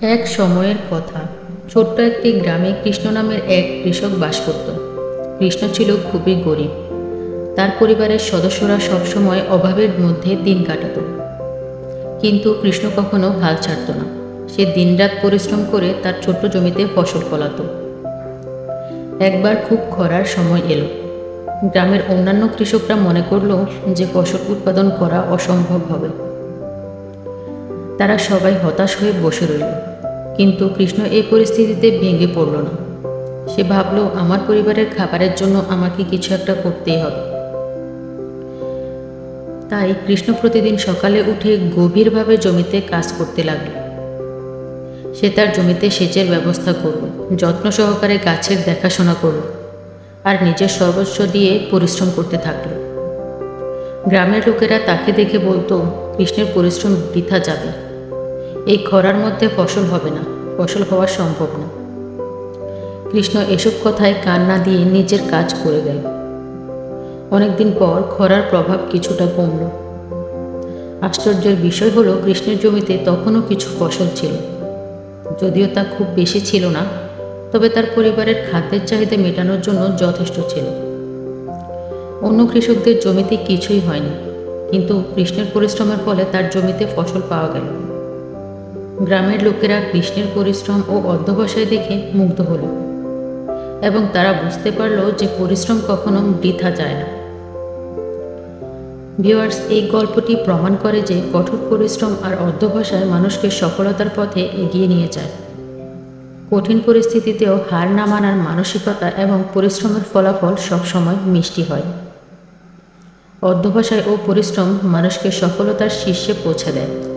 এক সময়ের কথা, ছোট্ট একটি গ্রামে কৃষ্ণ নামের এক কৃষক বাস করত। কৃষ্ণ ছিল খুবই গরিব। তার পরিবারের সদস্যরা সবসময় অভাবের মধ্যে দিন কাটাত। কিন্তু কৃষ্ণ কখনো হাল ছাড়ত না। সে দিনরাত পরিশ্রম করে তার ছোট্ট জমিতে ফসল ফলাত। একবার খুব খরার সময় এলো। গ্রামের অন্যান্য কৃষকরা মনে করল যে ফসল উৎপাদন করা অসম্ভব হবে। তারা সবাই হতাশ হয়ে বসে রইল। কিন্তু কৃষ্ণ এই পরিস্থিতিতে ভেঙে পড়ল না। সে ভাবল, আমার পরিবারের খাবারের জন্য আমাকে কিছু একটা করতেই হবে। তাই কৃষ্ণ প্রতিদিন সকালে উঠে গভীরভাবে জমিতে কাজ করতে লাগল। সে তার জমিতে সেচের ব্যবস্থা করল, যত্ন সহকারে গাছের দেখাশোনা করল, আর নিজের সর্বস্ব দিয়ে পরিশ্রম করতে থাকল। গ্রামের লোকেরা তাকে দেখে বলতো, কৃষ্ণের পরিশ্রম বৃথা যাবে। এই খরার মধ্যে ফসল হবে না, ফসল হওয়া সম্ভব না। কৃষ্ণ এসব কথায় কান না দিয়ে নিজের কাজ করে গেল। অনেকদিন পর খরার প্রভাব কিছুটা কমল। আশ্চর্যের বিষয় হলো, কৃষ্ণের জমিতে তখনও কিছু ফসল ছিল। যদিও তা খুব বেশি ছিল না, তবে তার পরিবারের খাদ্যের চাহিদা মেটানোর জন্য যথেষ্ট ছিল। অন্য কৃষকদের জমিতে কিছুই হয়নি, কিন্তু কৃষ্ণের পরিশ্রমের ফলে তার জমিতে ফসল পাওয়া গেল। গ্রামের লোকেরা কৃষ্ণের পরিশ্রম ও অধ্যবসায় দেখে মুগ্ধ হল, এবং তারা বুঝতে পারল যে পরিশ্রম কখনো বৃথা যায় না। ভিউয়ার্স, এই গল্পটি প্রমাণ করে যে কঠোর পরিশ্রম আর অধ্যবসায় মানুষকে সফলতার পথে এগিয়ে নিয়ে যায়। কঠিন পরিস্থিতিতেও হার না মানার মানসিকতা এবং পরিশ্রমের ফলাফল সবসময় মিষ্টি হয়। অধ্যবসায় ও পরিশ্রম মানুষকে সফলতার শীর্ষে পৌঁছে দেয়।